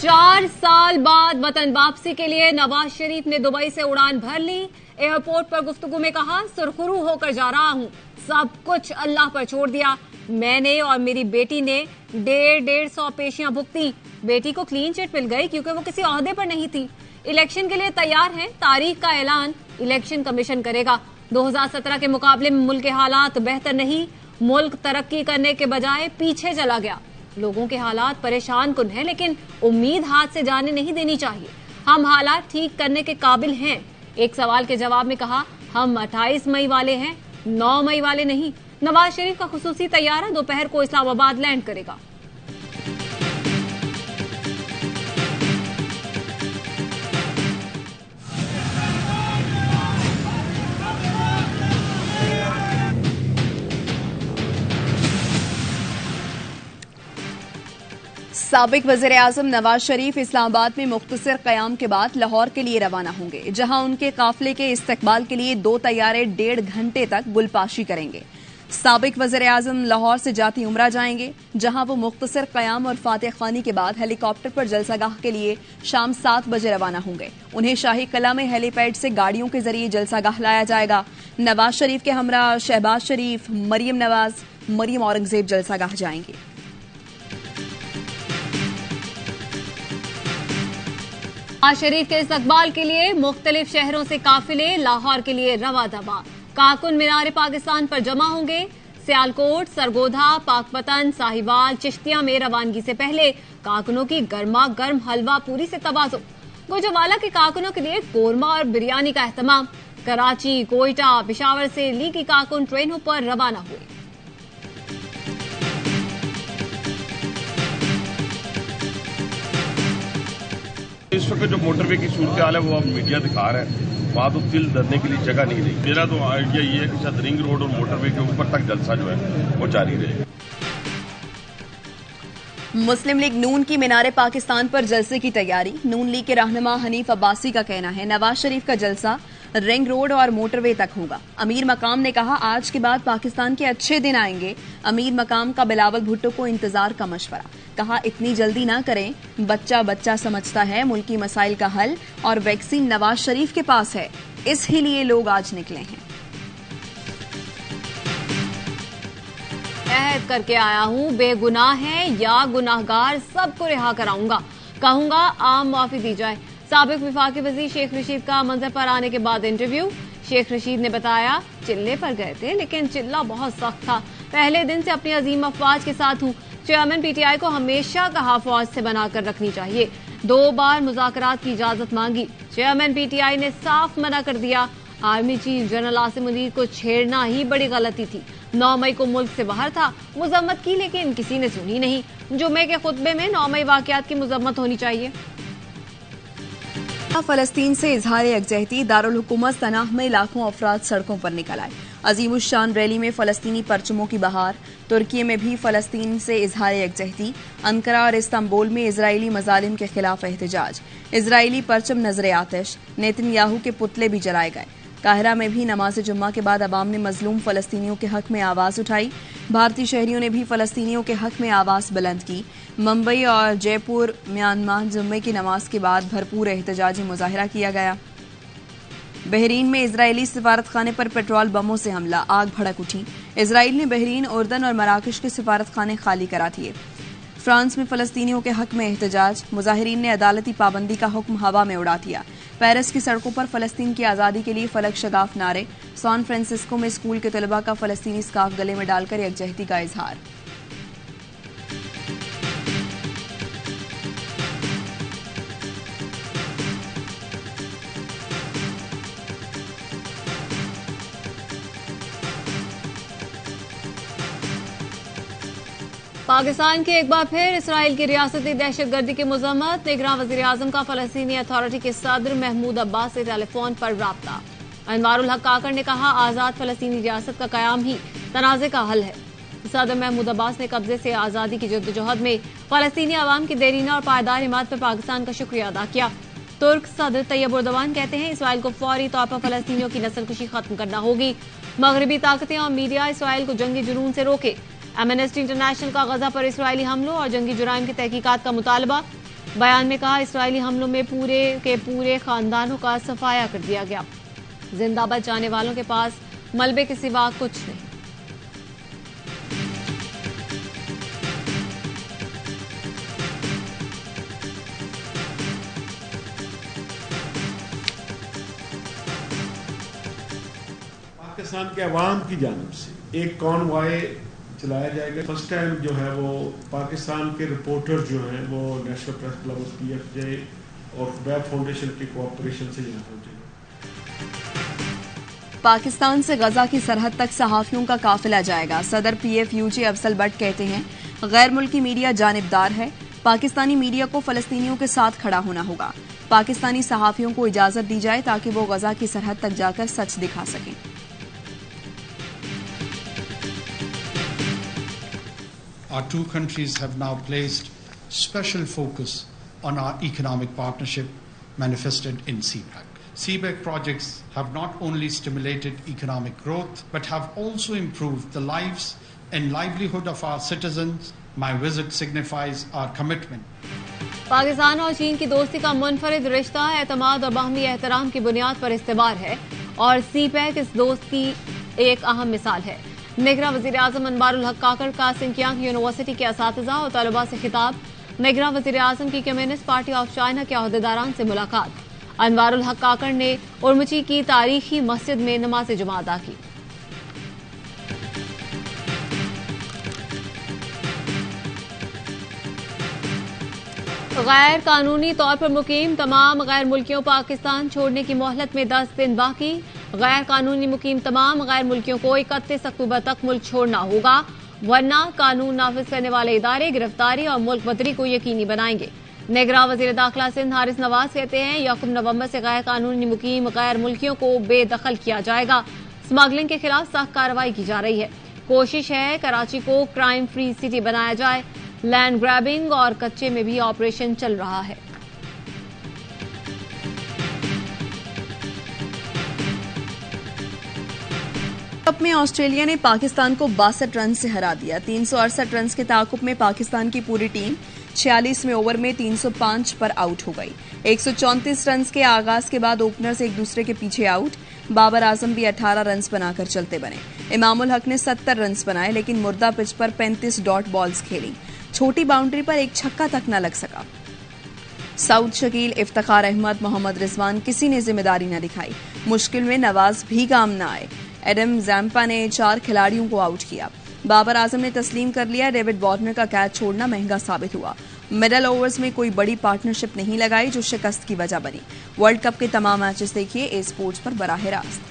4 साल बाद वतन वापसी के लिए नवाज शरीफ ने दुबई से उड़ान भर ली। एयरपोर्ट पर गुफ्तगू में कहा, सुरखरू होकर जा रहा हूं, सब कुछ अल्लाह पर छोड़ दिया। मैंने और मेरी बेटी ने 150 पेशियां भुगती। बेटी को क्लीन चिट मिल गई क्योंकि वो किसी ओहदे पर नहीं थी। इलेक्शन के लिए तैयार हैं, तारीख का ऐलान इलेक्शन कमीशन करेगा। 2017 के मुकाबले में मुल्क के हालात बेहतर नहीं, मुल्क तरक्की करने के बजाय पीछे चला गया। लोगों के हालात परेशान कुन हैं, लेकिन उम्मीद हाथ से जाने नहीं देनी चाहिए। हम हालात ठीक करने के काबिल हैं। एक सवाल के जवाब में कहा, हम 28 मई वाले हैं, 9 मई वाले नहीं। नवाज शरीफ का खुसूसी तैयारा दोपहर को इस्लामाबाद लैंड करेगा। साबिक वज़ीर आज़म नवाज शरीफ इस्लामाबाद में मुख्तसर क़याम के बाद लाहौर के लिए रवाना होंगे, जहां उनके काफिले के इस्तकबाल के लिए 2 तैयारे 1.5 घंटे तक गुलपाशी करेंगे। साबिक वज़ीर आज़म लाहौर से जाती उमरा जाएंगे, जहां वो मुख्तसर क़याम और फातिह खानी के बाद हेलीकॉप्टर पर जलसागाह के लिए शाम 7 बजे रवाना होंगे। उन्हें शाही कला में हेलीपैड से गाड़ियों के जरिए जलसागाह लाया जाएगा। नवाज शरीफ के हमरा शहबाज शरीफ, मरियम नवाज, मरियम औरंगजेब जलसागाह जाएंगे। नवाज शरीफ के इस्तकबाल के लिए मुख्तलिफ शहरों से काफिले लाहौर के लिए रवा दवा। काकुन मीनार पाकिस्तान पर जमा होंगे। सियालकोट, सरगोधा, पाकपतन, साहिवाल, चिश्तिया में रवानगी से पहले काकुनों की गर्मा गर्म हलवा पूरी से तवाज़ो। गुजरावाला के काकुनों के लिए कोरमा और बिरयानी का एहतमाम। कराची, कोयटा, पेशावर से ली की काकुन ट्रेनों पर रवाना हुए। इस वक्त जो मोटरवे की सूरत हाल है वो अब मीडिया दिखा रहा है, वहाँ तो तिल धरने के लिए जगह नहीं रही। मेरा तो आइडिया ये है कि शायद रिंग रोड और मोटरवे के ऊपर तक जलसा जो है वो जारी रहे। मुस्लिम लीग नून की मीनार पाकिस्तान पर जलसे की तैयारी। नून लीग के रहनुमा हनीफ अब्बासी का कहना है, नवाज शरीफ का जलसा रिंग रोड और मोटरवे तक होगा। अमीर मकाम ने कहा, आज के बाद पाकिस्तान के अच्छे दिन आएंगे। अमीर मकाम का बिलावल भुट्टो को इंतजार का मशवरा। कहा, इतनी जल्दी ना करें, बच्चा बच्चा समझता है मुल्की मसाइल का हल और वैक्सीन नवाज शरीफ के पास है, इसलिए लोग आज निकले हैं। अहद करके आया हूं, बेगुनाह है या गुनाहगार सबको रिहा कराऊंगा। कहूंगा आम माफी दी जाए। साबिक विफाकी वजीर शेख रशीद का मंजर पर आने के बाद इंटरव्यू। शेख रशीद ने बताया, चिल्ले पर गए थे लेकिन चिल्ला बहुत सख्त था। पहले दिन से अपनी अजीम अफवाज के साथ हूं। चेयरमैन पीटीआई को हमेशा कहा फौज से बनाकर रखनी चाहिए। 2 बार मुज़ाकरात की इजाजत मांगी, चेयरमैन पीटीआई ने साफ मना कर दिया। Army chief general Asim Munir को छेड़ना ही बड़ी गलती थी। 9 मई को मुल्क से बाहर था, मुजम्मत की लेकिन किसी ने सुनी नहीं। जुमे के खुतबे में 9 मई वाकयात की मुजम्मत होनी चाहिए। फलस्तीन से इजहार यकजहती। दारुल हुकूमत सनाह में लाखों अफराद सड़कों पर निकल आए। अजीमुशान रैली में फलस्तीनी परचमों की बहार। तुर्की में भी फलस्तीन से इजहार यकजहती। अंकारा और इस्तांबुल में इजरायली मजालिम के खिलाफ एहतजाज। इजरायली परचम नजर आतिश। नेतन्याहू के पुतले भी जलाए गए। काहिरा में भी नमाज जुम्मा के बाद अवाम ने मजलूम फलस्तीनियों के हक में आवाज उठाई। भारतीय शहरियों ने भी फलस्तीनियों के हक में आवाज बुलंद की। मुंबई और जयपुर, म्यांमार जुम्मे की नमाज के बाद भरपूर एहतजाजी मुजाहिरा किया गया। बहरीन में इजरायली सिफारत खाने पर पेट्रोल बमों से हमला, आग भड़क उठी। इजराइल ने बहरीन, उर्दन और मराकश के सिफारत खाने खाली करा दिए। फ्रांस में फलस्तीनियों के हक में एहतजाज। मुजाहिरीन ने अदालती पाबंदी का हुक्म हवा में उड़ा दिया। पेरिस की सड़कों पर फलस्तीन की आज़ादी के लिए फलक शगाफ नारे। सैन फ्रांसिस्को में स्कूल के तलबा का फलस्तीनी स्कार्फ गले में डालकर यकजहती का इजहार। पाकिस्तान की एक बार फिर इसराइल की रियासती दहशतगर्दी की मजम्मत। निगरान वजीर आजम का फलस्तीनी अथॉरिटी के सदर महमूद अब्बास से टेलीफोन पर राब्ता। अनवारुल हक काकड़ ने कहा, आजाद फलस्तीनी रियासत का कयाम ही तनाज़े का हल है। सदर महमूद अब्बास ने कब्जे से आजादी की जद्दोजहद में फलस्तीनी अवाम की देरीना और पायदार हिमायत पर पाकिस्तान का शुक्रिया अदा किया। तुर्क सदर तैयब उर्दवान कहते हैं, इसराइल को फौरी तौर पर फलस्तीनियों की नस्लकुशी खत्म करना होगी। मगरबी ताकतें और मीडिया इसराइल को जंगी जुनून से रोके। एमनेस्टी इंटरनेशनल का गजा पर इसराइली हमलों और जंगी जुराइम की तहकीकात का मुतालबा। बयान में कहा, इस्राएली हमलों में पूरे के पूरे खानदानों का सफाया कर दिया गया। जिंदा बच जाने वालों के पास मलबे के सिवा कुछ नहीं। पाकिस्तान के अवाम की जानिब से एक कॉन्वॉय चलाया जाएगा। फर्स्ट टाइम जो है वो पाकिस्तान के रिपोर्टर जो हैं वो नेशनल प्रेस क्लब, PFJ और वेब फाउंडेशन की कोऑपरेशन से यहाँ पहुंचेगा। पाकिस्तान से गजा की सरहद तक सहाफियों का काफिला जाएगा। सदर PFUJ अफसल भट्ट कहते हैं, गैर मुल्की मीडिया जानिबदार है। पाकिस्तानी मीडिया को फलस्तीनियों के साथ खड़ा होना होगा। पाकिस्तानी सहाफियों को इजाजत दी जाए ताकि वो गजा की सरहद तक जाकर सच दिखा सकें। Our two countries have now placed special focus on our economic partnership manifested in CPEC. CPEC projects have not only stimulated economic growth, but have also improved the lives and livelihood of our citizens. My visit signifies our commitment. Pakistan और चीन की दोस्ती का मुनफरिद रिश्ता एतमाद और बाहमी एहतराम की बुनियाद पर इस्तेमार है और CPEC इस दोस्त की एक अहम मिसाल है। निगरां वज़ीर-ए-आज़म अनवारुल हक काकड़ का सिंकियांग यूनिवर्सिटी के असातिज़ा और तलबा से खिताब। निगरां वज़ीर-ए-आज़म की कम्युनिस्ट पार्टी ऑफ चाइना के अहदेदारान से मुलाकात। अनवारुल हक काकड़ ने उर्मची की तारीखी मस्जिद में नमाज जुमा अदा की। गैर कानूनी तौर पर मुकीम तमाम गैर मुल्कियों पाकिस्तान छोड़ने की मोहलत में 10 दिन बाकी। गैर कानूनी मुकीम तमाम गैर मुल्कियों को 31 अक्टूबर तक मुल्क छोड़ना होगा, वरना कानून नाफिज करने वाले इदारे गिरफ्तारी और मुल्क बदरी को यकीनी बनाएंगे। निगरां वजीर दाखिला सिंध हारिस नवाज कहते हैं, 1 नवंबर से गैर कानूनी मुकीम गैर मुल्कियों को बेदखल किया जाएगा। स्मगलिंग के खिलाफ सख्त कार्रवाई की जा रही है। कोशिश है कराची को क्राइम फ्री सिटी बनाया जाए। लैंड ग्रैबिंग और कच्चे में भी ऑपरेशन चल रहा है। कप में ऑस्ट्रेलिया ने पाकिस्तान को 62 रन से हरा दिया। 368 रन के ताकुब में पाकिस्तान की पूरी टीम 46वें ओवर में 305 पर आउट हो गई। 134 रन के आगाज के बाद ओपनर्स एक दूसरे के पीछे आउट। बाबर आजम भी 18 रन बनाकर चलते बने। इमामुल हक ने 70 रन बनाए, लेकिन मुर्दा पिच पर 35 डॉट बॉल्स खेली। छोटी बाउंड्री पर एक छक्का तक न लग सका। सऊद शकील, इफ्तिखार अहमद, मोहम्मद रिजवान किसी ने जिम्मेदारी न दिखाई। मुश्किल में नवाज भी काम न आए। एडम जैम्पा ने 4 खिलाड़ियों को आउट किया। बाबर आजम ने तस्लीम कर लिया, डेविड वार्नर का कैच छोड़ना महंगा साबित हुआ। मिडल ओवर्स में कोई बड़ी पार्टनरशिप नहीं लगाई, जो शिकस्त की वजह बनी। वर्ल्ड कप के तमाम मैचेस देखिए ए स्पोर्ट्स पर बराह रास्त।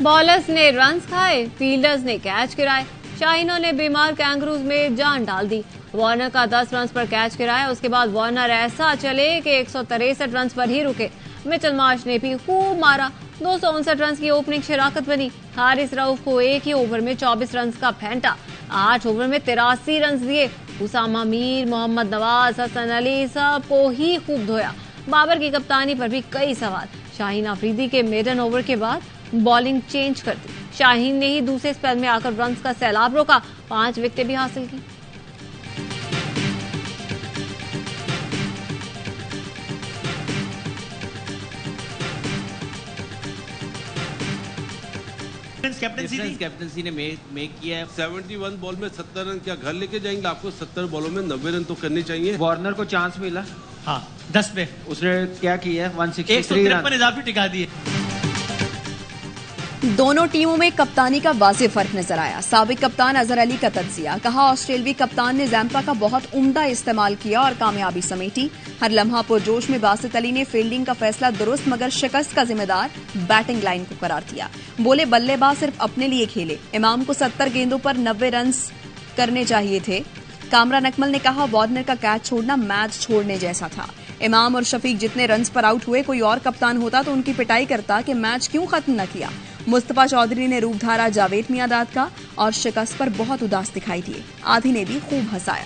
बॉलर्स ने रन्स खाए, फील्डर्स ने कैच गिराए। शाहीनों ने बीमार कैंगरूज में जान डाल दी। वार्नर का 10 रन पर कैच गिराया। उसके बाद वार्नर ऐसा चले कि 163 रन पर ही रुके। मिचेल मार्श ने भी खूब मारा। 259 रन की ओपनिंग शराकत बनी। हारिस रऊफ को एक ही ओवर में 24 रन का फेंटा। 8 ओवर में 83 रन दिए। उसामा मीर, मोहम्मद नवाज, हसन अली सबको ही खूब धोया। बाबर की कप्तानी पर भी कई सवाल। शाहीन अफरीदी के मेडन ओवर के बाद बॉलिंग चेंज कर दी। शाहीन ने ही दूसरे स्पेल में आकर रन्स का सैलाब रोका। 5 विकेटें भी हासिल की। कैप्टनसी ने मेक किया है। 71 बॉल में 70 रन क्या घर लेके जाएंगे? आपको 70 बॉलों में 90 रन तो करने चाहिए। वार्नर को चांस मिला, हाँ 10 पे उसने क्या किया? 163 रन इजाफी टिका दिए। दोनों टीमों में कप्तानी का वाज़ेह फर्क नजर आया। साबिक कप्तान अजहर अली का तज्जिया, कहा ऑस्ट्रेलवी कप्तान ने जैम्पा का बहुत उम्दा इस्तेमाल किया और कामयाबी समेटी। हर लम्हा पुरजोश में बासित अली ने फील्डिंग का फैसला दुरुस्त मगर शिकस्त का जिम्मेदार बैटिंग लाइन को करार दिया। बोले बल्लेबाज सिर्फ अपने लिए खेले। इमाम को 70 गेंदों पर 90 रन करने चाहिए थे। कामरान अकमल ने कहा वार्नर का कैच छोड़ना मैच छोड़ने जैसा था। इमाम और शफीक जितने रन पर आउट हुए, कोई और कप्तान होता तो उनकी पिटाई करता कि मैच क्यों खत्म न किया। मुस्तफा चौधरी ने रूप धारा जावेद मियांदाद का और शिकस्त पर बहुत उदास दिखाई दिए। आधी ने भी खूब हंसाया।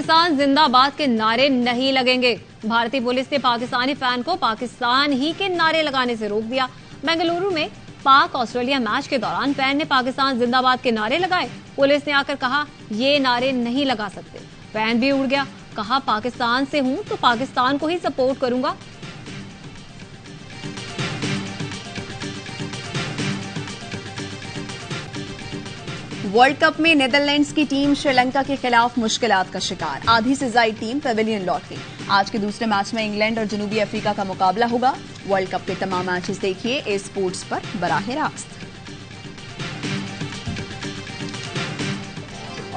पाकिस्तान जिंदाबाद के नारे नहीं लगेंगे। भारतीय पुलिस ने पाकिस्तानी फैन को पाकिस्तान ही के नारे लगाने से रोक दिया। बेंगलुरु में पाक ऑस्ट्रेलिया मैच के दौरान फैन ने पाकिस्तान जिंदाबाद के नारे लगाए। पुलिस ने आकर कहा ये नारे नहीं लगा सकते। फैन भी उड़ गया, कहा पाकिस्तान से हूं तो पाकिस्तान को ही सपोर्ट करूंगा। वर्ल्ड कप में नीदरलैंड्स की टीम श्रीलंका के खिलाफ मुश्किलात का शिकार। आधी से ज्यादा टीम पेविलियन लौट गई। आज के दूसरे मैच में इंग्लैंड और जनूबी अफ्रीका का मुकाबला होगा। वर्ल्ड कप के तमाम मैचेस देखिए ए स्पोर्ट्स पर बराह रास्त।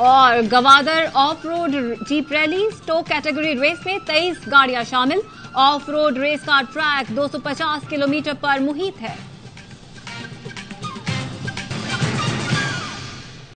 और Gwadar off road jeep rally stock category race में 23 गाड़ियां शामिल। ऑफ रोड रेस का ट्रैक 250 किलोमीटर पर मुहित है।